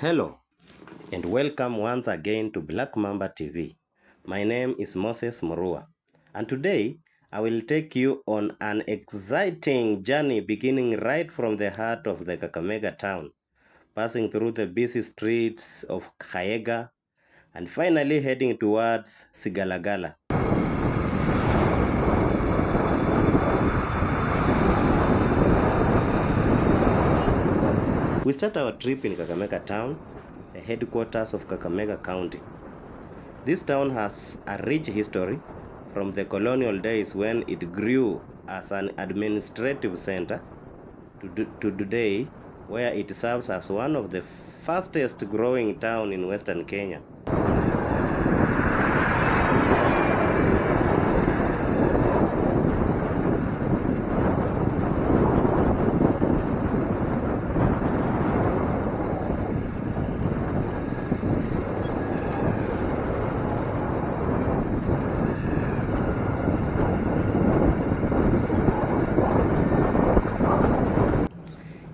Hello and welcome once again to Black Mamba TV. My name is Moses Murua and today I will take you on an exciting journey beginning right from the heart of the Kakamega town, passing through the busy streets of Kayaga and finally heading towards Sigalagala. We start our trip in Kakamega town, the headquarters of Kakamega County. This town has a rich history from the colonial days when it grew as an administrative center to today, where it serves as one of the fastest growing towns in Western Kenya.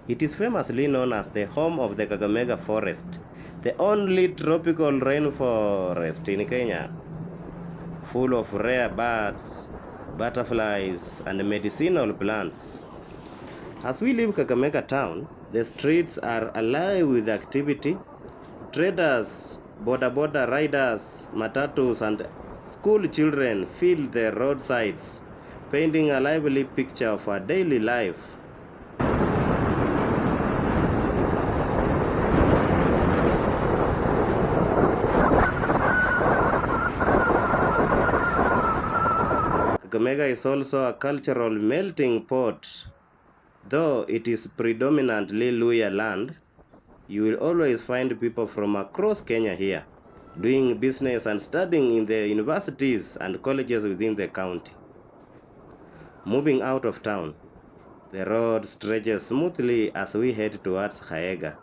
It is famously known as the home of the Kakamega forest, the only tropical rainforest in Kenya, full of rare birds, butterflies, and medicinal plants. As we leave Kakamega town, the streets are alive with activity. Traders, boda riders, matatus, and school children fill the roadsides, painting a lively picture of our daily life. Kakamega is also a cultural melting pot. Though it is predominantly Luhya land, you will always find people from across Kenya here, doing business and studying in the universities and colleges within the county. Moving out of town, the road stretches smoothly as we head towards Kayaga.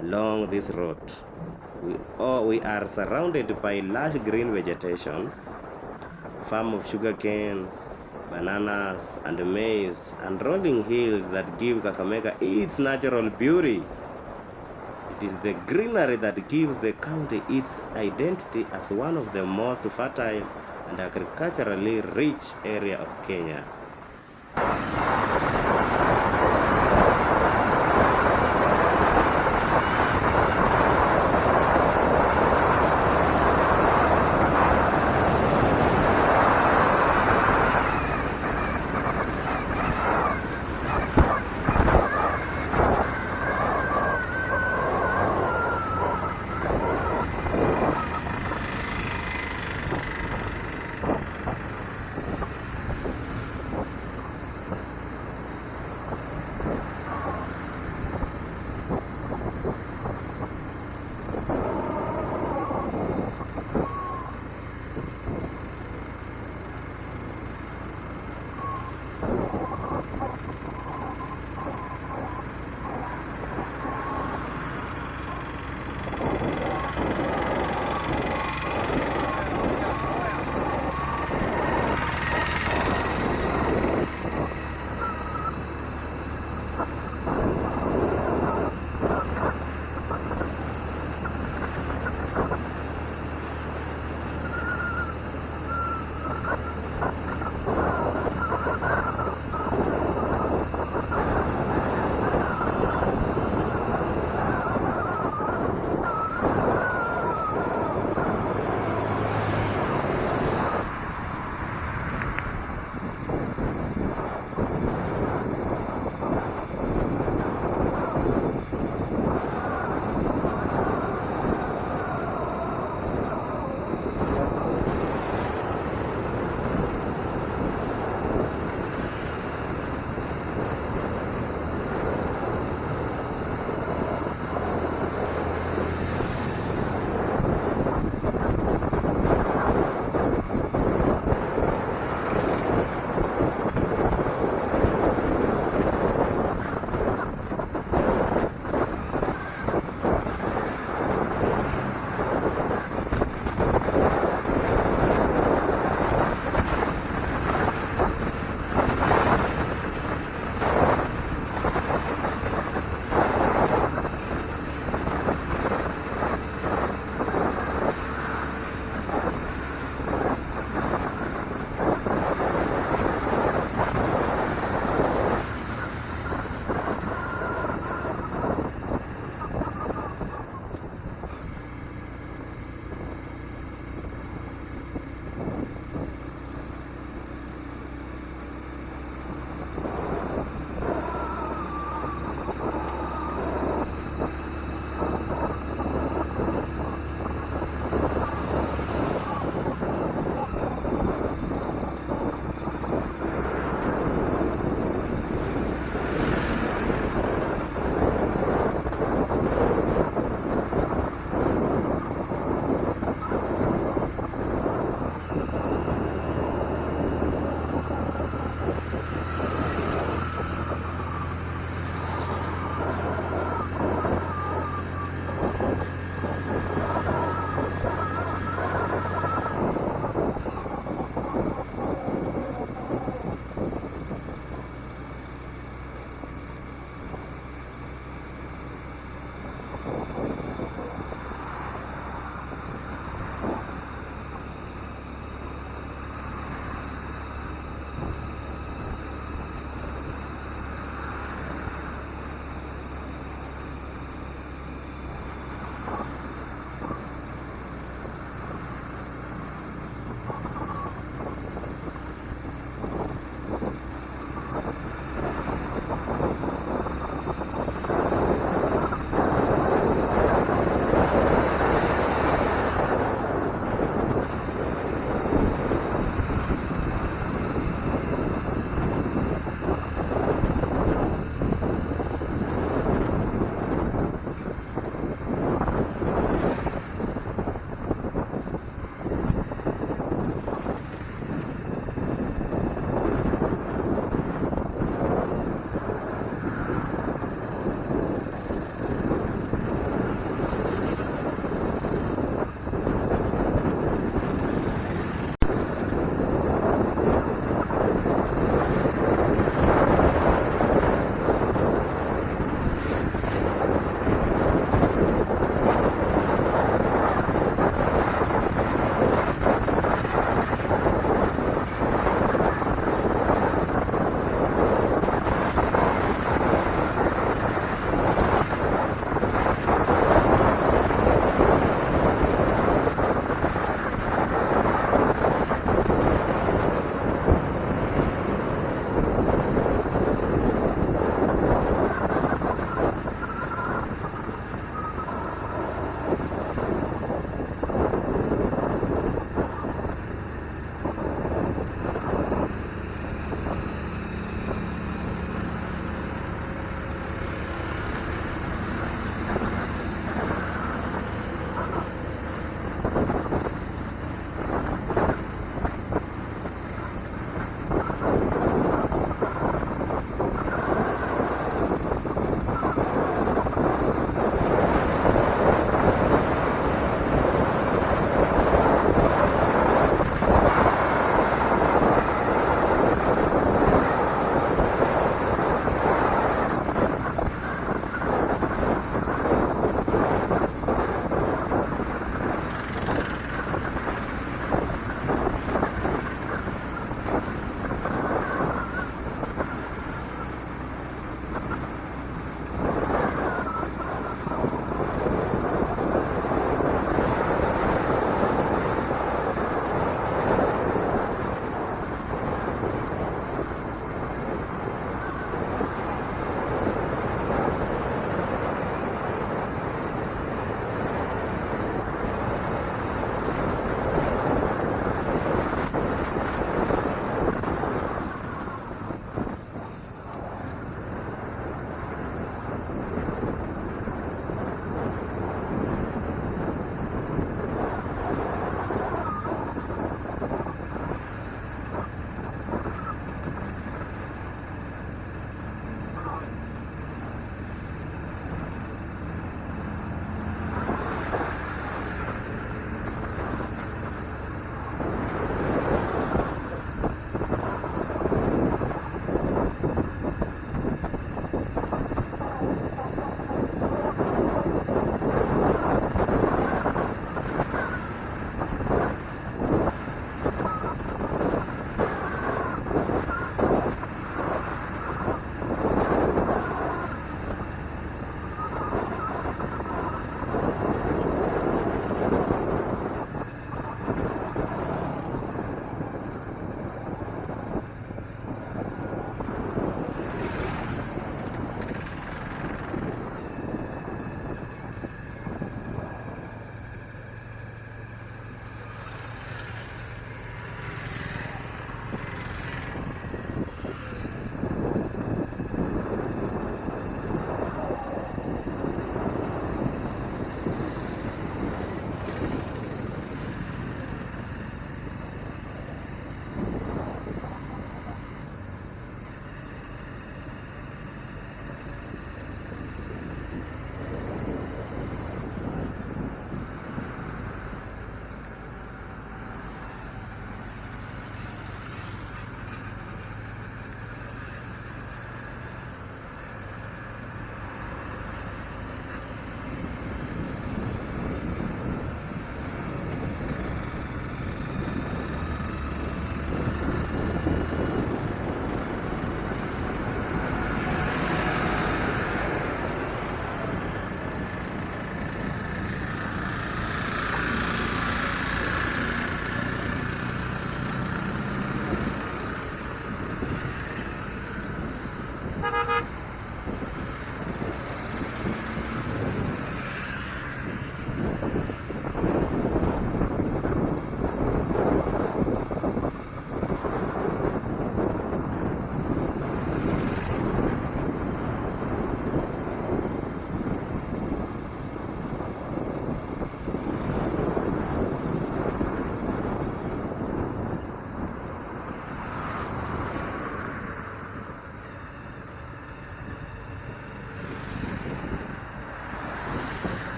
Along this road, we are surrounded by lush green vegetations, farm of sugarcane, bananas, and maize, and rolling hills that give Kakamega its natural beauty. It is the greenery that gives the county its identity as one of the most fertile and agriculturally rich areas of Kenya.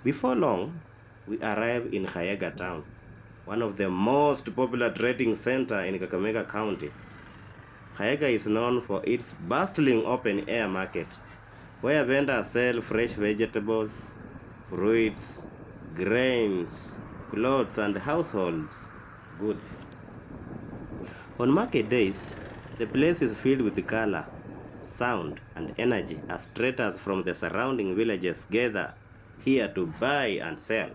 Before long, we arrive in Kayaga town, one of the most popular trading center in Kakamega County. Kayaga is known for its bustling open-air market, where vendors sell fresh vegetables, fruits, grains, clothes, and household goods. On market days, the place is filled with color, sound, and energy as traders from the surrounding villages gather here to buy and sell.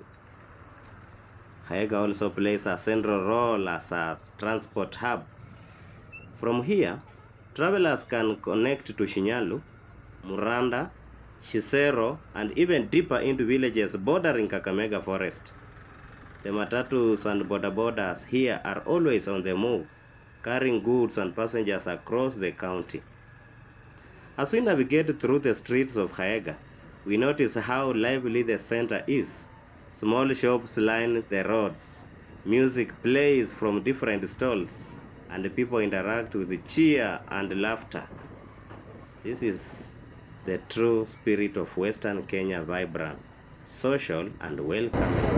Kayaga also plays a central role as a transport hub. From here, travelers can connect to Shinyalu, Muranda, Shisero, and even deeper into villages bordering Kakamega forest. The matatus and bodabodas here are always on the move, carrying goods and passengers across the county. As we navigate through the streets of Kayaga, we notice how lively the center is. Small shops line the roads, music plays from different stalls, and people interact with cheer and laughter. This is the true spirit of Western Kenya, vibrant, social, and welcoming.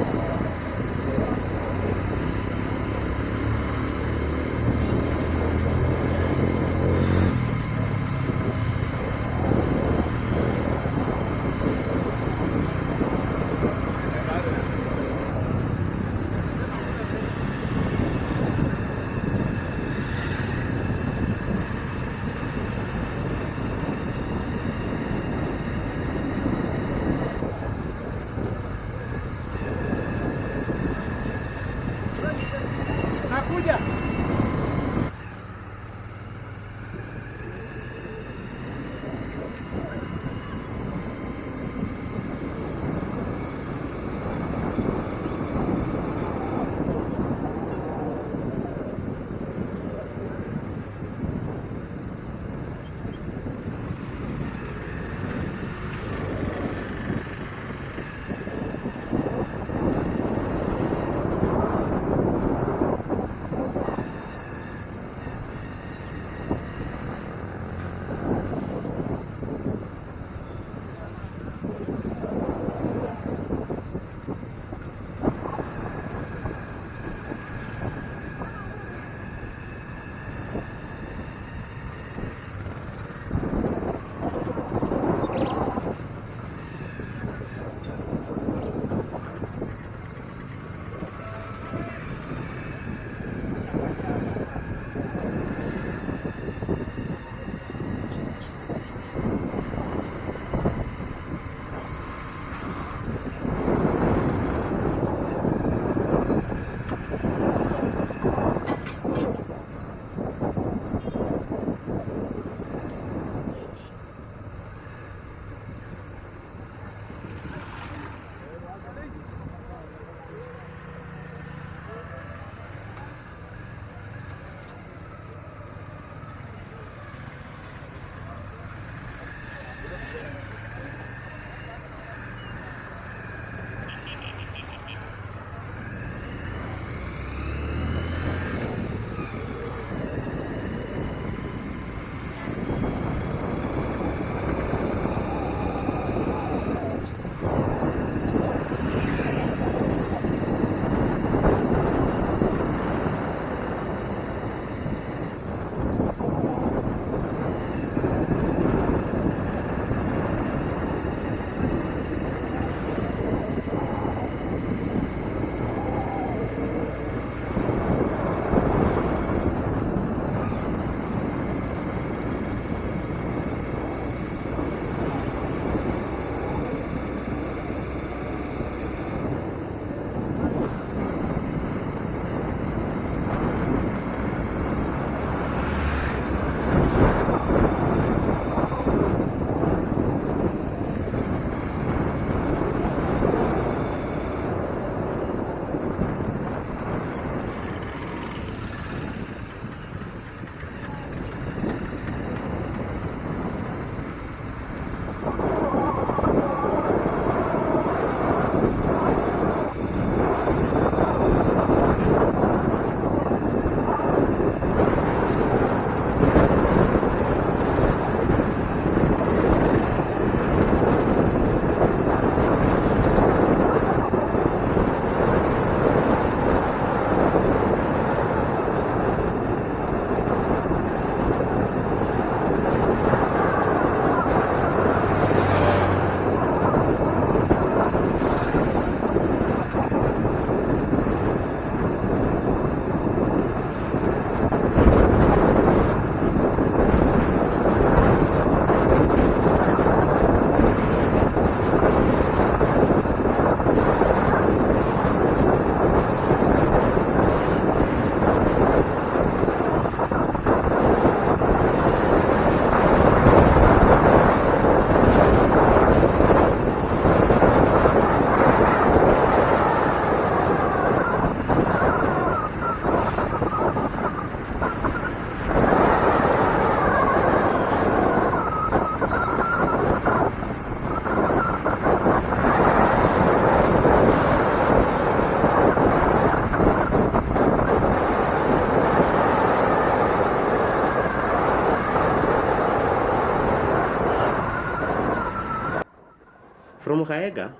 From Kayaga,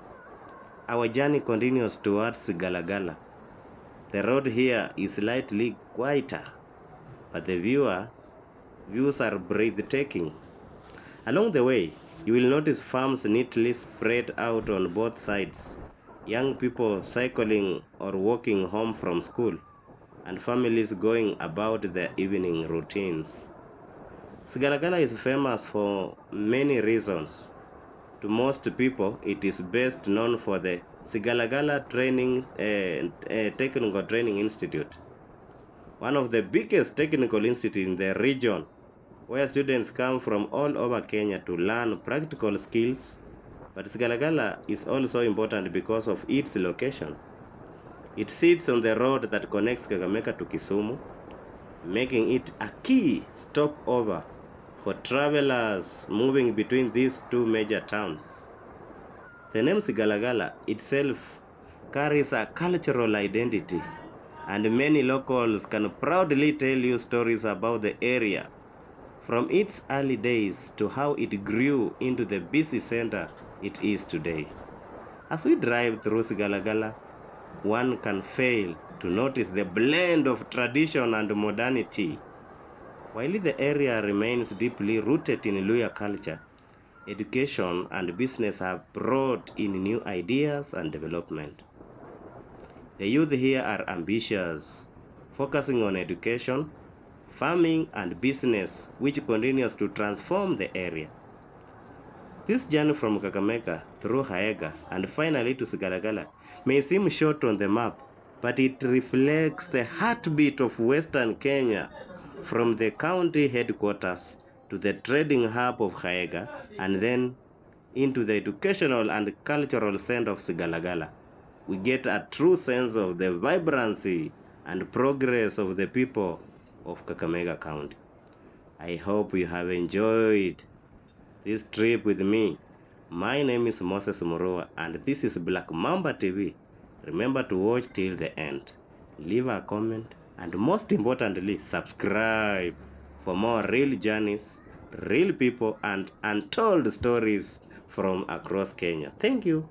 our journey continues towards Sigalagala. The road here is slightly quieter, but the views are breathtaking. Along the way, you will notice farms neatly spread out on both sides, young people cycling or walking home from school, and families going about their evening routines. Sigalagala is famous for many reasons. To most people, it is best known for the Sigalagala Technical Training Institute, one of the biggest technical institutes in the region, where students come from all over Kenya to learn practical skills. But Sigalagala is also important because of its location. It sits on the road that connects Kakamega to Kisumu, making it a key stopover for travelers moving between these two major towns. The name Sigalagala itself carries a cultural identity, and many locals can proudly tell you stories about the area, from its early days to how it grew into the busy center it is today. As we drive through Sigalagala, one can fail to notice the blend of tradition and modernity. While the area remains deeply rooted in Luya culture, education and business have brought in new ideas and development. The youth here are ambitious, focusing on education, farming, and business, which continues to transform the area. This journey from Kakamega through Kayaga and finally to Sigalagala may seem short on the map, but it reflects the heartbeat of Western Kenya, from the county headquarters to the trading hub of Kayaga, and then into the educational and cultural center of Sigalagala. We get a true sense of the vibrancy and progress of the people of Kakamega County. I hope you have enjoyed this trip with me. My name is Moses Moroa, and this is Black Mamba TV. Remember to watch till the end. Leave a comment, and most importantly, subscribe for more real journeys, real people, and untold stories from across Kenya. Thank you.